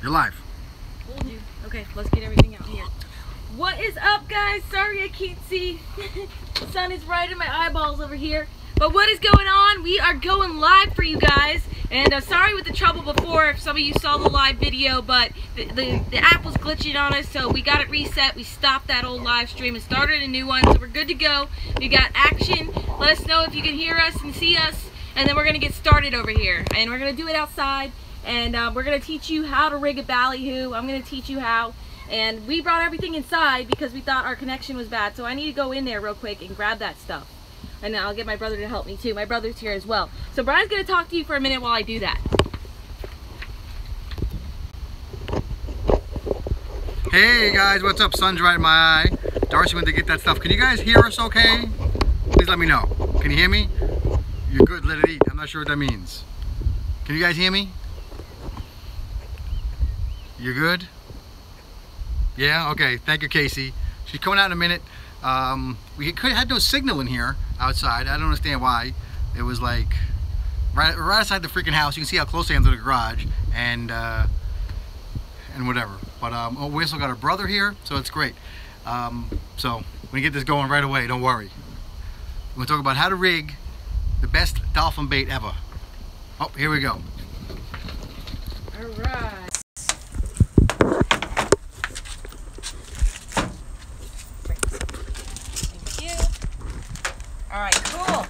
You're live. Told you. Okay, let's get everything out here. What is up, guys? Sorry I can't see. The sun is right in my eyeballs over here. But what is going on? We are going live for you guys. And sorry with the trouble before if some of you saw the live video, but the app was glitching on us, so we got it reset. We stopped that old live stream and started a new one, so we're good to go. We got action. Let us know if you can hear us and see us, and then we're going to get started over here. And we're going to do it outside, and we're going to teach you how to rig a ballyhoo. I'm going to teach you how. And we brought everything inside because we thought our connection was bad, so I need to go in there real quick and grab that stuff. And I'll get my brother to help me too. My brother's here as well. So Brian's going to talk to you for a minute while I do that. Hey guys, what's up? Sun's right in my eye. Darcy went to get that stuff. Can you guys hear us okay? Please let me know. Can you hear me? You're good, let it eat. I'm not sure what that means. Can you guys hear me? You're good? Yeah? Okay. Thank you, Casey. She's coming out in a minute. We had no signal in here outside. I don't understand why. It was like right outside the freaking house. You can see how close I am to the garage and whatever. But oh, we also got our brother here, so it's great. So we get this going right away. Don't worry. We're gonna talk about how to rig the best dolphin bait ever. Oh, here we go. All right. Alright, cool.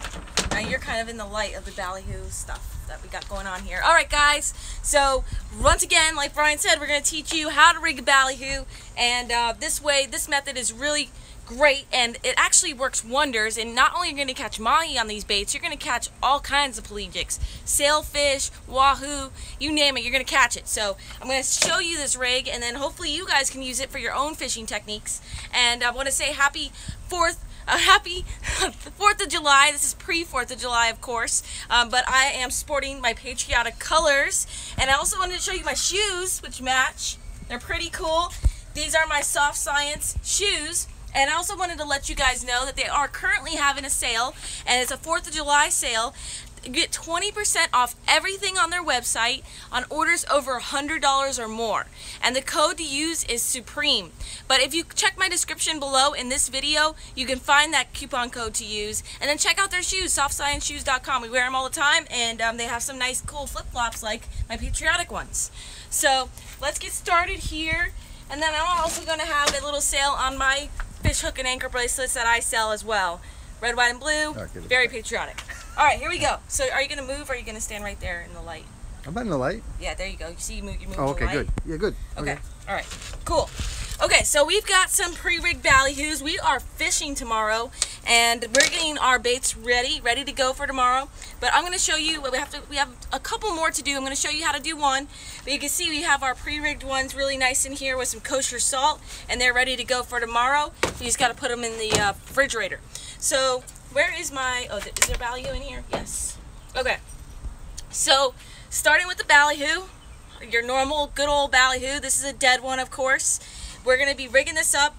Now you're kind of in the light of the ballyhoo stuff that we got going on here. Alright guys, so once again, like Brian said, we're going to teach you how to rig a ballyhoo. And this method is really great, and it actually works wonders. And not only are you going to catch mahi on these baits, you're going to catch all kinds of pelagics. Sailfish, wahoo, you name it, you're going to catch it. So I'm going to show you this rig, and then hopefully you guys can use it for your own fishing techniques. And I want to say happy 4th of July. This is pre-4th of July, of course, but I am sporting my patriotic colors. And I also wanted to show you my shoes, which match. They're pretty cool. These are my Soft Science shoes. And I also wanted to let you guys know that they are currently having a sale, and it's a 4th of July sale. You get 20% off everything on their website on orders over $100 or more. And the code to use is SUPREME. But if you check my description below in this video, you can find that coupon code to use. And then check out their shoes, softscienceshoes.com. We wear them all the time, and they have some nice cool flip-flops like my patriotic ones. So let's get started here. And then I'm also going to have a little sale on my fish hook and anchor bracelets that I sell as well. Red, white, and blue. Very patriotic. All right, here we go. So are you going to move, or are you going to stand right there in the light? I'm not in the light. Yeah, there you go. You see you move oh, okay, the light? good. Yeah, good. Okay. All right, cool. Okay, so we've got some pre-rigged ballyhoos. We are fishing tomorrow, and we're getting our baits ready to go for tomorrow. But I'm going to show you, we have a couple more to do. I'm going to show you how to do one. But you can see we have our pre-rigged ones really nice in here with some kosher salt, and they're ready to go for tomorrow. You just got to put them in the refrigerator. So where is my, oh, is there ballyhoo in here? Yes. Okay. So starting with the ballyhoo, your normal good old ballyhoo. This is a dead one, of course. We're going to be rigging this up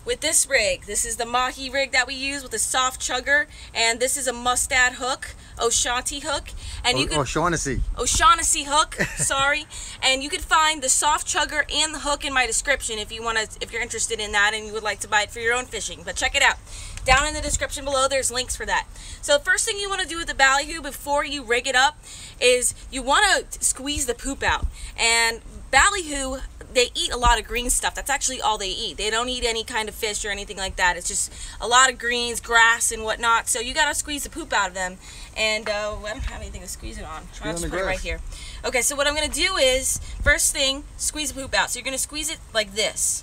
with this rig. This is the mahi rig that we use with a soft chugger, and this is a mustad hook, O'Shaughnessy hook. And you can O'Shaughnessy hook, sorry. And you can find the soft chugger and the hook in my description if you're interested in that and you would like to buy it for your own fishing. But check it out. Down in the description below, there's links for that. So the first thing you want to do with the ballyhoo before you rig it up is you want to squeeze the poop out. And ballyhoo, they eat a lot of green stuff. That's actually all they eat. They don't eat any kind of fish or anything like that. It's just a lot of greens, grass, and whatnot. So you got to squeeze the poop out of them. And I don't have anything to squeeze it on. I'll just put it right here. Okay, so what I'm going to do is, first thing, squeeze the poop out. So you're going to squeeze it like this,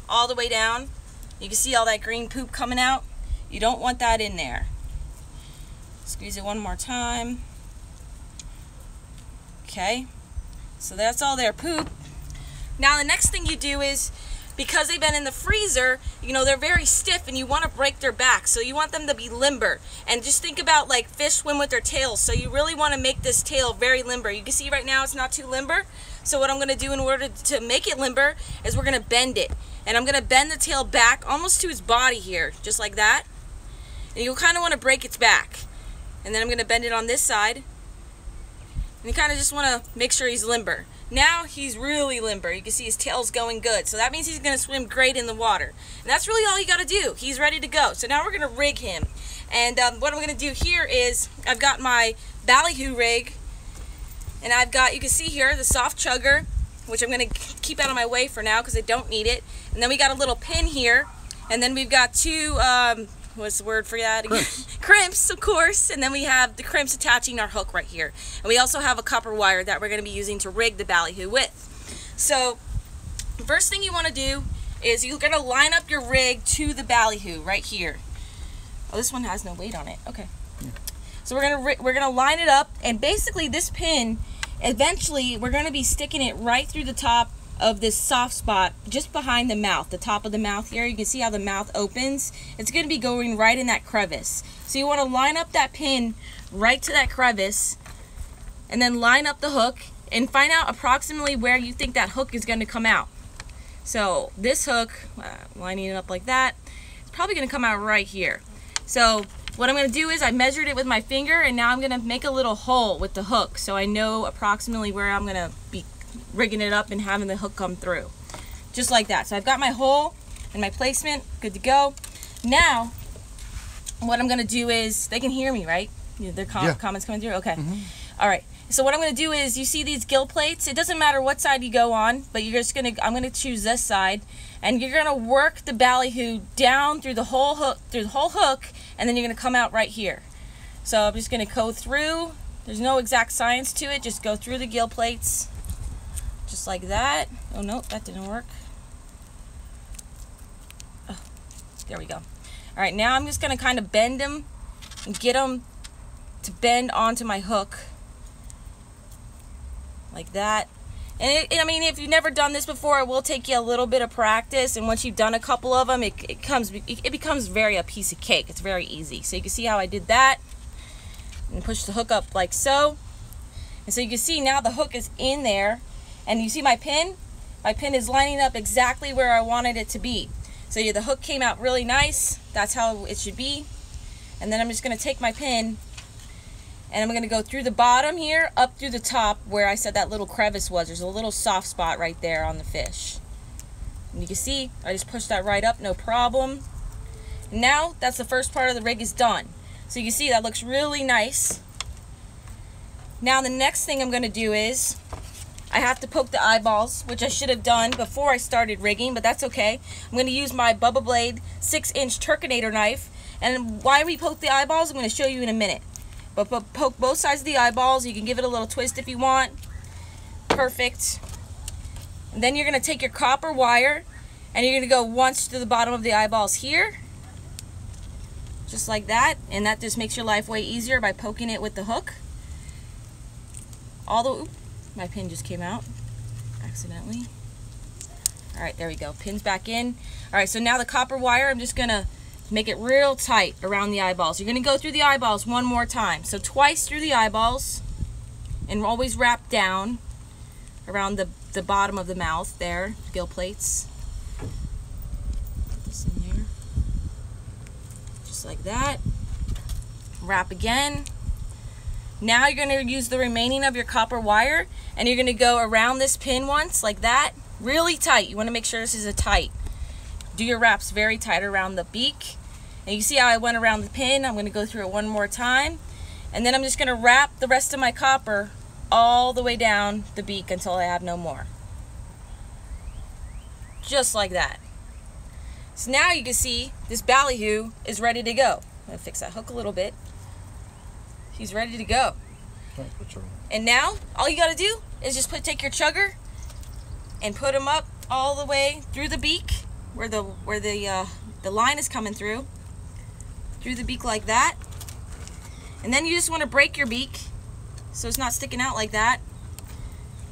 all the way down. You can see all that green poop coming out. You don't want that in there. Squeeze it one more time. Okay, so that's all their poop. Now the next thing you do is, because they've been in the freezer, you know, they're very stiff and you want to break their back. So you want them to be limber. And just think about like fish swim with their tails. So you really want to make this tail very limber. You can see right now it's not too limber. So what I'm going to do in order to make it limber is we're going to bend it. And I'm going to bend the tail back almost to its body here, just like that. And you'll kind of want to break its back. And then I'm going to bend it on this side. And you kind of just want to make sure he's limber. Now he's really limber. You can see his tail's going good. So that means he's going to swim great in the water. And that's really all you got to do. He's ready to go. So now we're going to rig him. And what I'm going to do here is I've got my ballyhoo rig. And I've got, you can see here, the soft chugger, which I'm going to keep out of my way for now because I don't need it. And then we got a little pin here. And then we've got two, what's the word for that? Crimps, of course. And then we have the crimps attaching our hook right here. And we also have a copper wire that we're going to be using to rig the ballyhoo with. So, first thing you want to do is you're going to line up your rig to the ballyhoo right here. Oh, this one has no weight on it. Okay. So we're gonna line it up, and basically this pin, eventually we're going to be sticking it right through the top of this soft spot just behind the mouth, the top of the mouth here. You can see how the mouth opens. It's going to be going right in that crevice. So you want to line up that pin right to that crevice and then line up the hook and find out approximately where you think that hook is going to come out. So this hook, lining it up like that, it's probably going to come out right here. So what I'm going to do is I measured it with my finger, and now I'm going to make a little hole with the hook so I know approximately where I'm going to be rigging it up and having the hook come through. Just like that. So I've got my hole and my placement, good to go. Now, what I'm going to do is, they can hear me, right? Their comments coming through? Okay. All right. So what I'm going to do is, you see these gill plates? It doesn't matter what side you go on, but you're just going to, I'm going to choose this side, and you're going to work the ballyhoo down through the whole hook, and then you're going to come out right here. So I'm just going to go through. There's no exact science to it. Just go through the gill plates. Just like that. Oh, no, that didn't work. Oh, there we go. All right, now I'm just going to kind of bend them and get them to bend onto my hook. Like that. And I mean, if you've never done this before, it will take you a little bit of practice. And once you've done a couple of them, it becomes a piece of cake. It's very easy. So you can see how I did that. And push the hook up like so. And so you can see now the hook is in there. And you see my pin? My pin is lining up exactly where I wanted it to be. So yeah, the hook came out really nice. That's how it should be. And then I'm just going to take my pin, and I'm going to go through the bottom here, up through the top where I said that little crevice was. There's a little soft spot right there on the fish. And you can see, I just pushed that right up, no problem. And now, that's the first part of the rig is done. So you can see that looks really nice. Now the next thing I'm going to do is, I have to poke the eyeballs, which I should have done before I started rigging, but that's okay. I'm going to use my Bubba Blade 6-inch Turkinator knife. And why we poke the eyeballs, I'm going to show you in a minute. But poke both sides of the eyeballs. You can give it a little twist if you want. Perfect. And then you're going to take your copper wire, and you're going to go once to the bottom of the eyeballs here. Just like that. And that just makes your life way easier by poking it with the hook. Oops, my pin just came out accidentally. Alright, there we go. Pin's back in. Alright, so now the copper wire, I'm just going to make it real tight around the eyeballs. You're going to go through the eyeballs one more time. So twice through the eyeballs, and always wrap down around the bottom of the mouth there, gill plates. Put this in there. Just like that. Wrap again. Now you're going to use the remaining of your copper wire, and you're going to go around this pin once, like that. Really tight. You want to make sure this is a tight. Do your wraps very tight around the beak. And you see how I went around the pin. I'm going to go through it one more time. And then I'm just going to wrap the rest of my copper all the way down the beak until I have no more. Just like that. So now you can see this ballyhoo is ready to go. I'm going to fix that hook a little bit. He's ready to go. And now all you got to do is just take your chugger and put him up all the way through the beak where the line is coming through the beak like that. And then you just want to break your beak so it's not sticking out like that.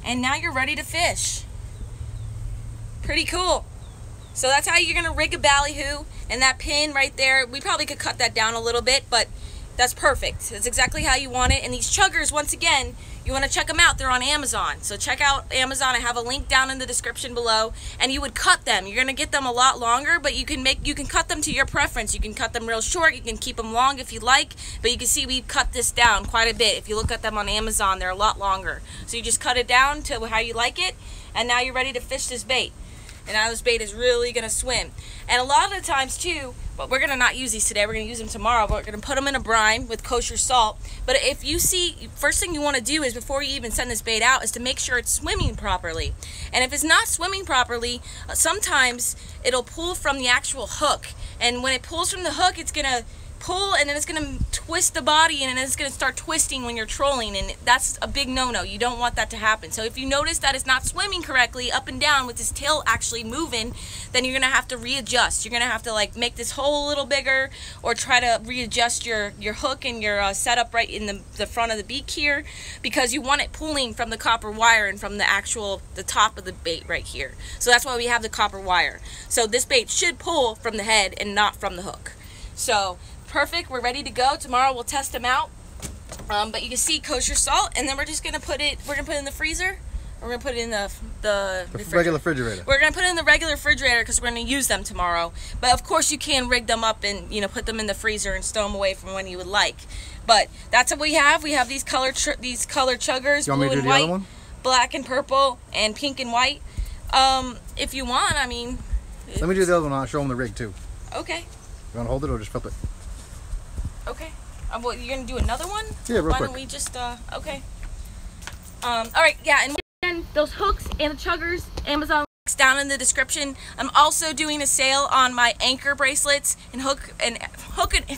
And now you're ready to fish. Pretty cool. So that's how you're going to rig a ballyhoo. And that pin right there, we probably could cut that down a little bit, but that's perfect. That's exactly how you want it. And these chuggers, once again, you want to check them out, they're on Amazon. So check out Amazon. I have a link down in the description below, and you would cut them. You're going to get them a lot longer, but you can cut them to your preference. You can cut them real short, you can keep them long if you like, but you can see we've cut this down quite a bit. If you look at them on Amazon, they're a lot longer. So you just cut it down to how you like it, and now you're ready to fish this bait. And now this bait is really going to swim. And a lot of the times too, but we're going to not use these today, we're going to use them tomorrow, but we're going to put them in a brine with kosher salt. But if you see, first thing you want to do is, before you even send this bait out, is to make sure it's swimming properly. And if it's not swimming properly, sometimes it'll pull from the actual hook. And when it pulls from the hook, it's going to pull, and then it's going to twist the body, and then it's going to start twisting when you're trolling, and that's a big no-no. You don't want that to happen. So if you notice that it's not swimming correctly up and down with this tail actually moving, then you're going to have to readjust. You're going to have to like make this hole a little bigger, or try to readjust your hook and your setup right in the front of the beak here, because you want it pulling from the copper wire and from the top of the bait right here. So that's why we have the copper wire. So this bait should pull from the head and not from the hook. So perfect, we're ready to go. Tomorrow we'll test them out. But you can see kosher salt, and then we're just gonna put it in the freezer. We're gonna put it in the regular refrigerator. We're gonna put it in the regular refrigerator because we're gonna use them tomorrow. But of course you can rig them up and put them in the freezer and stow them away from when you would like. But that's what we have. We have these color chuggers, blue and white, black and purple, and pink and white. If you want, I mean. Let me do the other one. I'll show them the rig too. Okay. You wanna hold it or just flip it? Okay. Well, you're gonna do another one? Yeah, real quick. Why don't we just okay. All right, yeah, and again, those hooks and the chuggers, Amazon links down in the description. I'm also doing a sale on my anchor bracelets and hook and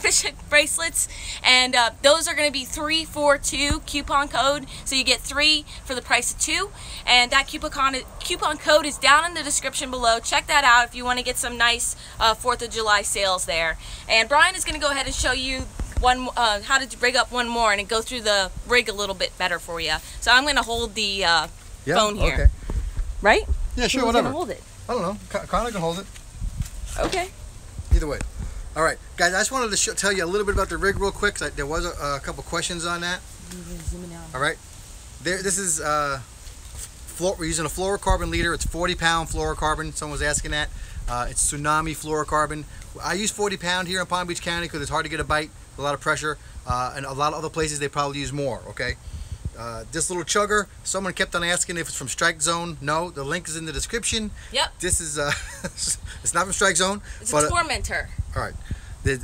fish bracelets, and those are gonna be 3 for 2 coupon code, so you get 3 for the price of 2, and that coupon code is down in the description below. Check that out if you want to get some nice 4th of July sales there. And Brian is gonna go ahead and show you how to rig up one more and go through the rig a little bit better for you. So I'm gonna hold the phone here. Okay. Right? Yeah, sure, Who's whatever. gonna hold it? I don't know. Connor can hold it. Okay. Either way. All right, guys. I just wanted to tell you a little bit about the rig real quick. There was a couple questions on that. All right. This is we're using a fluorocarbon leader. It's 40-pound fluorocarbon. Someone was asking that. It's Tsunami fluorocarbon. I use 40-pound here in Palm Beach County because it's hard to get a bite, a lot of pressure, and a lot of other places they probably use more. Okay. This little chugger, someone kept on asking if it's from Strike Zone. No, the link is in the description. Yep. This is it's not from Strike Zone. It's a tormentor. All right. The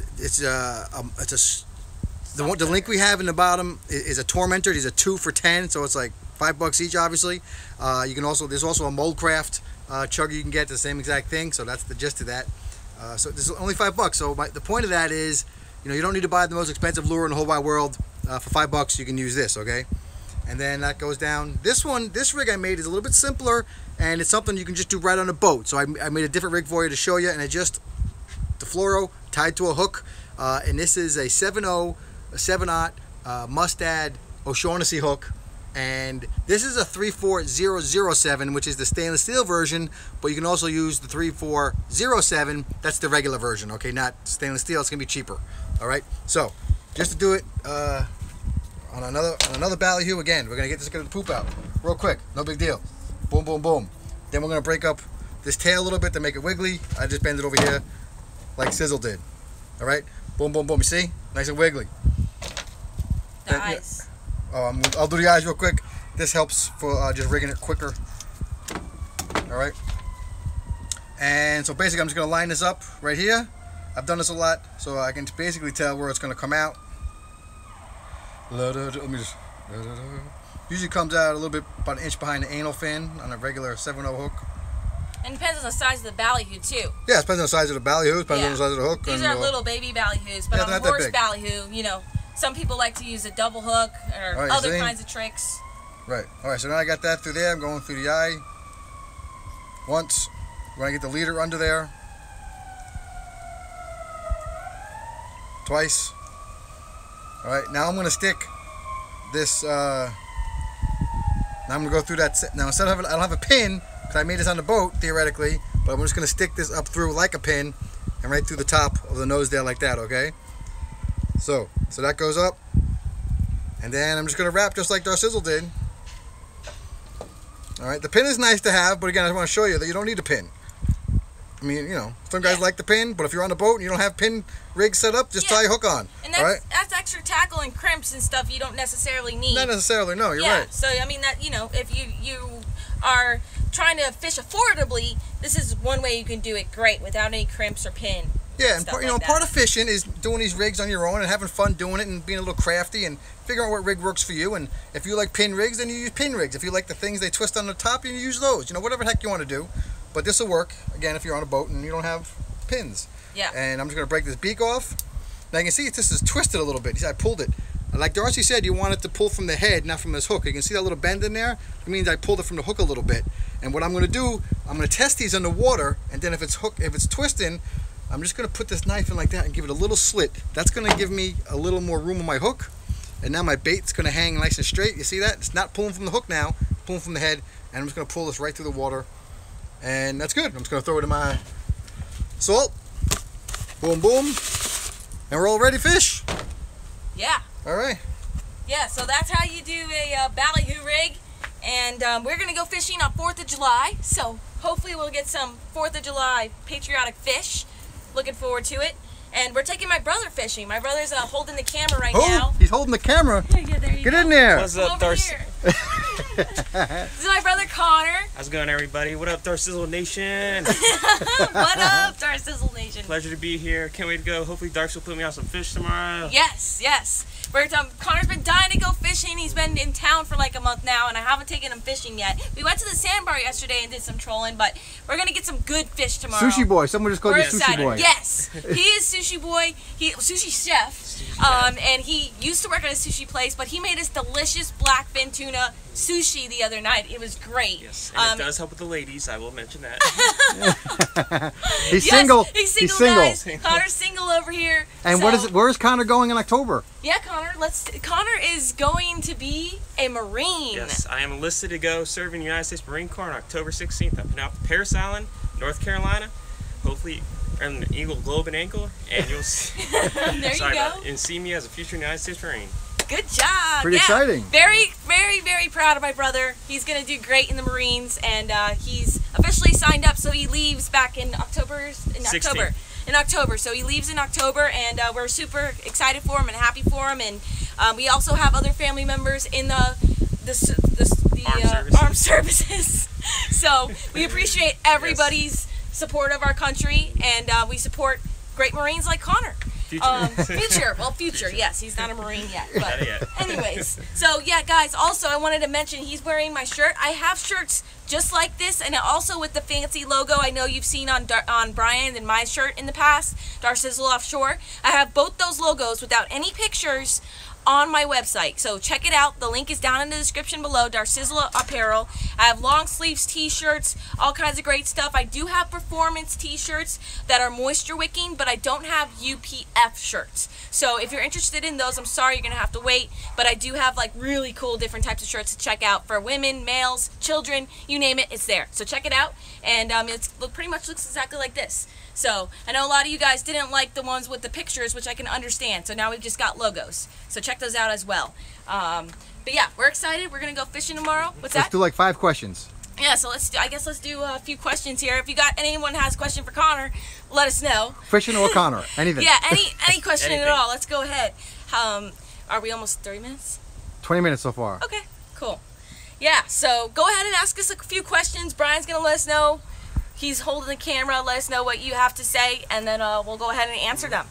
link we have in the bottom is a tormentor. These are 2 for $10, so it's like $5 each. Obviously, there's also a Moldcraft chugger you can get, the same exact thing. So that's the gist of that. So this is only $5. So the point of that is, you don't need to buy the most expensive lure in the whole wide world. For $5, you can use this. Okay. And then that goes down. This rig I made is a little bit simpler, and it's something you can just do right on a boat. So I made a different rig for you to show you, and the fluoro tied to a hook. And this is a 7.0, a 7/0 Mustad O'Shaughnessy hook. And this is a 34007, which is the stainless steel version, but you can also use the 3407. That's the regular version, okay? Not stainless steel. It's gonna be cheaper. All right. So just to do it on another ballyhoo again, we're gonna get the poop out real quick. No big deal. Boom, boom, boom. Then we're gonna break up this tail a little bit to make it wiggly. I just bend it over here like Sizzle did. All right. Boom, boom, boom. You see? Nice and wiggly. The eyes. I'll do the eyes real quick. This helps for just rigging it quicker. All right. And so basically, I'm just gonna line this up right here. I've done this a lot, so I can basically tell where it's gonna come out. Let me just. Usually comes out a little bit about an inch behind the anal fin on a regular 7.0 hook. And it depends on the size of the ballyhoo too. Yeah, it depends on the size of the ballyhoo. Depends on the size of the hook. These are little baby ballyhoos, but on a horse ballyhoo, some people like to use a double hook or other kinds of tricks. Right. All right. So now I got that through there. I'm going through the eye. Once, when I get the leader under there. Twice. All right. Now I'm going to stick this. Now I'm going to go through that. Now instead of I don't have a pin because I made this on the boat theoretically, but I'm just going to stick this up through like a pin and right through the top of the nose there like that. Okay. So that goes up, And then I'm just going to wrap just like Darcizzle did. Alright, the pin is nice to have, but again, I want to show you that you don't need a pin. I mean, you know, some guys like the pin, but if you're on the boat and you don't have pin rig set up, just tie a hook on. And that's extra tackle and crimps and stuff you don't necessarily need. Not necessarily, no, you're right. So, I mean, that, you know, if you are trying to fish affordably, this is one way you can do it great without any crimps or pin. Yeah, and part of fishing is doing these rigs on your own and having fun doing it and being a little crafty and figuring out what rig works for you. And if you like pin rigs, then you use pin rigs. If you like the things they twist on the top, you use those. You know, whatever the heck you want to do. But this will work, again, if you're on a boat and you don't have pins. Yeah. And I'm just going to break this beak off. Now you can see this is twisted a little bit. See, I pulled it. Like Darcy said, you want it to pull from the head, not from this hook. You can see that little bend in there? It means I pulled it from the hook a little bit. And what I'm going to do, I'm going to test these in the water, and then if it's twisting, I'm just going to put this knife in like that and give it a little slit. That's going to give me a little more room on my hook. And now my bait's going to hang nice and straight. You see that? It's not pulling from the hook now, pulling from the head. And I'm just going to pull this right through the water. And that's good. I'm just going to throw it in my salt. Boom, boom. And we're all ready to fish. Yeah. All right. Yeah, so that's how you do a ballyhoo rig. And we're going to go fishing on 4th of July. So hopefully we'll get some 4th of July patriotic fish. Looking forward to it. And we're taking my brother fishing. My brother's holding the camera right now. He's holding the camera. Yeah, there you Get go. in there. What's up, Darcy? This is my brother Connor. How's it going, everybody? What up, Darcizzle Nation? What up, Darcizzle Nation? Pleasure to be here. Can't wait to go. Hopefully, Darcy will put me on some fish tomorrow. Yes, yes. Connor's been dying to go fishing. He's been in town for like a month now, and I haven't taken him fishing yet. We went to the sandbar yesterday and did some trolling, but we're gonna get some good fish tomorrow. Sushi boy. Someone just called you We're Sushi boy. Yes, he is sushi boy. Sushi chef. And he used to work at a sushi place, but he made us delicious blackfin tuna sushi the other night. It was great. Yes, and it does help with the ladies. I will mention that. He's single. He's single, guys. Connor's single over here. And so, where is Connor going in October? Yeah, Connor. Connor is going to be a Marine. Yes, I am enlisted to go serve in the United States Marine Corps on October 16th up in Parris Island, North Carolina. Hopefully, earn the Eagle Globe and Ankle, and you'll see. There you go. And see me as a future United States Marine. Good job. Pretty exciting. Very, very, very proud of my brother. He's going to do great in the Marines, and he's officially signed up, so he leaves back in October. In October. So he leaves in October, and we're super excited for him and happy for him. And we also have other family members in the armed services. So we appreciate everybody's support of our country, and we support great Marines like Connor. Future, yes, he's not a Marine yet, but anyways. So yeah, guys, also I wanted to mention he's wearing my shirt. I have shirts just like this, and also with the fancy logo I know you've seen on Brian and my shirt in the past, Darcizzle Offshore. I have both those logos without any pictures on my website, so check it out. The link is down in the description below. Darcizzle Apparel. I have long sleeves t-shirts, all kinds of great stuff. I do have performance t-shirts that are moisture wicking, but I don't have UPF shirts. So if you're interested in those, I'm sorry, you're gonna have to wait, but I do have like really cool different types of shirts to check out for women, males, children, you name it, it's there. So check it out, and it pretty much looks exactly like this. So I know a lot of you guys didn't like the ones with the pictures, which I can understand. So now we've just got logos. So check those out as well. But yeah, we're excited. We're gonna go fishing tomorrow. Let's do like 5 questions. Yeah, so I guess let's do a few questions here. If anyone has a question for Connor, let us know. Fishing or Connor, anything. Yeah, any question at all. Let's go ahead. Are we almost 30 minutes? 20 minutes so far. Okay, cool. Yeah, so go ahead and ask us a few questions. Brian's gonna let us know. He's holding the camera. Let us know what you have to say, and then we'll go ahead and answer them.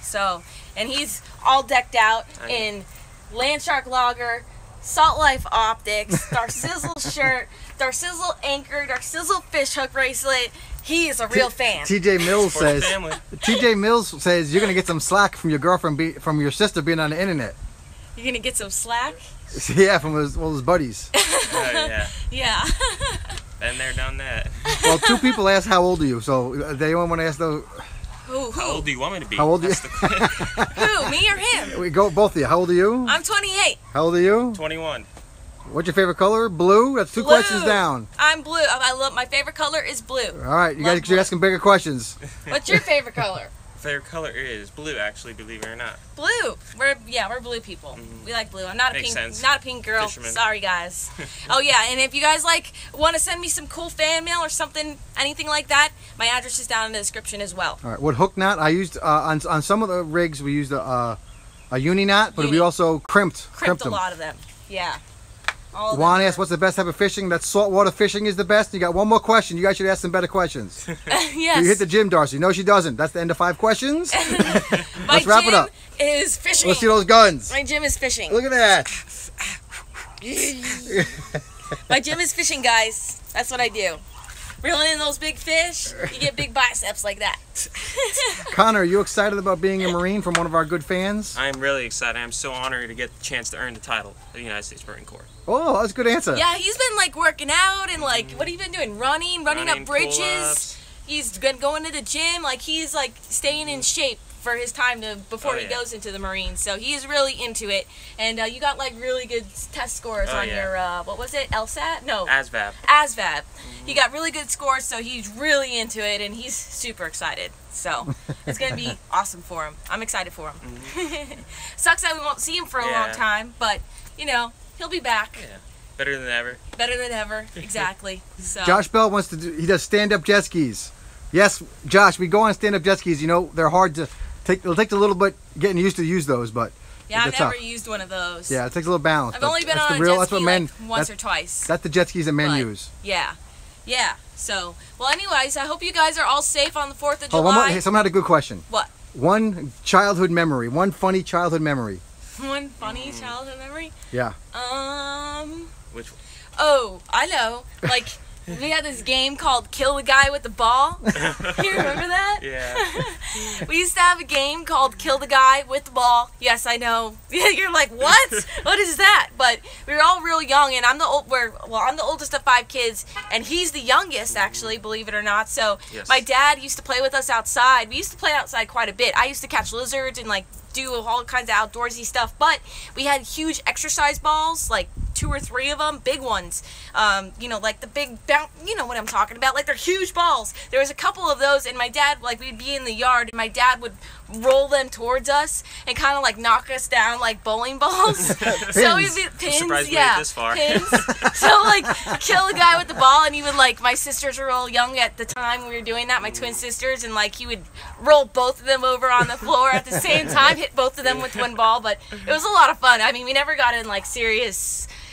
So, and he's all decked out in Landshark Logger, Salt Life Optics, Darcizzle shirt, Darcizzle anchor, Darcizzle fish hook bracelet. He is a real fan. TJ Mills says you're gonna get some slack from your girlfriend, from your sister being on the internet. You're gonna get some slack? Yeah, from his buddies. Oh yeah. Yeah. Been there, done that. Well, 2 people asked how old are you, so they want to ask those. Who? How old do you want me to be? How old are you? Who? Me or him? We go both of you. How old are you? I'm 28. How old are you? 21. What's your favorite color? Blue? That's 2 questions down. I'm blue. I love, my favorite color is blue. All right, you guys, you're asking bigger questions. What's your favorite color? Favorite color is blue, actually, believe it or not. Blue. We're blue people. We like blue. I'm not Makes a pink sense. not a pink girl. Fisherman. Sorry guys. Oh yeah, and if you guys like want to send me some cool fan mail or something, anything like that, my address is down in the description as well. All right. What hook knot? I used on some of the rigs we used a uni knot, but we also crimped a them. lot of them. Yeah. All of Juan them asked, "What's the best type of fishing?" That saltwater fishing is the best. You got one more question. You guys should ask some better questions. Yes. You hit the gym, Darcy. No, she doesn't. That's the end of 5 questions. Let's wrap it up. Is fishing. Let's see those guns. My gym is fishing. Look at that. My gym is fishing, guys. That's what I do. Reeling in those big fish, you get big biceps like that. Connor, are you excited about being a Marine from one of our good fans? I'm really excited. I'm so honored to get the chance to earn the title of the United States Marine Corps. Oh, that's a good answer. Yeah, he's been like working out and like, what have you been doing? Running up bridges. Pull-ups. He's been going to the gym. Like he's like staying in shape for his time before he goes into the Marines. So he is really into it. And you got like really good test scores on your, what was it? LSAT? No. ASVAB. ASVAB. He got really good scores, so he's really into it, and he's super excited. So it's going to be awesome for him. I'm excited for him. Sucks that we won't see him for a long time, but, you know, he'll be back. Yeah. Better than ever. Better than ever. Exactly. So. Josh Bell wants to do, he does stand-up jet skis. Yes, Josh, we go on stand-up jet skis. You know, they're hard to take. It'll take a little bit getting used to use those, but yeah, I've never tough. used one of those. Yeah, it takes a little balance. I've only been on a jet ski like once or twice. That's the jet skis that men use. Yeah. Yeah. So, well, anyways, I hope you guys are all safe on the 4th of July. Oh, one more, hey, someone had a good question. What? One childhood memory. One funny childhood memory. One funny childhood memory? Yeah. Which one? Oh, I know. Like, we had this game called Kill the Guy with the Ball. You remember that? Yeah. We used to have a game called Kill the Guy with the Ball. Yes, I know. You're like, what? What is that? But we were all real young, and I'm the oldest of 5 kids, and he's the youngest, actually, believe it or not. So my dad used to play with us outside. We used to play outside quite a bit. I used to catch lizards and like do all kinds of outdoorsy stuff, but we had huge exercise balls, like 2 or 3 of them, big ones. You know, like the big, you know what I'm talking about, like they're huge balls. There was a couple of those, and my dad, like we'd be in the yard, and my dad would roll them towards us and kind of like knock us down like bowling balls. So we'd be pins, surprised we made this far. Pins. So like kill the guy with the ball, and he would like, my sisters were all young at the time we were doing that, my twin sisters, and like he would roll both of them over on the floor at the same time, hit both of them with one ball. But it was a lot of fun. I mean, we never got in like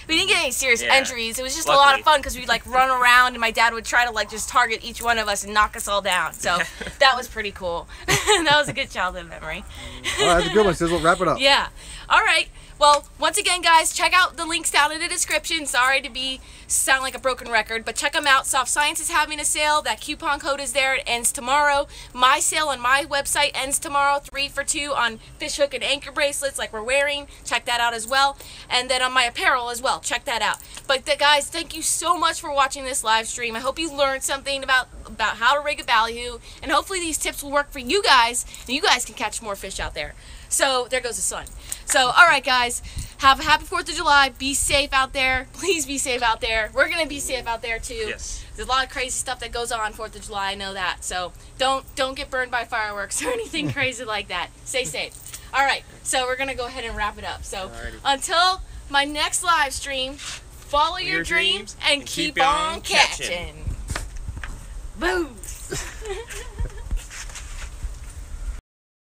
we didn't get any serious injuries. It was just a lot of fun because we'd like run around, and my dad would try to like just target each one of us and knock us all down. So that was pretty cool. That was a good childhood memory. All right, that's a good one, Sizzle. Wrap it up. Yeah. All right. Well, once again, guys, check out the links down in the description. Sorry to sound like a broken record, but check them out. Soft Science is having a sale. That coupon code is there. It ends tomorrow. My sale on my website ends tomorrow. 3 for 2 on fish hook and anchor bracelets like we're wearing. Check that out as well. And then on my apparel as well. Check that out. But guys, thank you so much for watching this live stream. I hope you learned something about how to rig a ballyhoo, and hopefully these tips will work for you guys, and you guys can catch more fish out there. So there goes the sun. So all right, guys, have a happy 4th of July. Be safe out there. Please be safe out there. We're gonna be safe out there too. Yes. There's a lot of crazy stuff that goes on 4th of July. I know that. So don't get burned by fireworks or anything crazy like that. Stay safe. All right. So we're gonna go ahead and wrap it up. So until my next live stream, follow your dreams and keep on catching. Boo.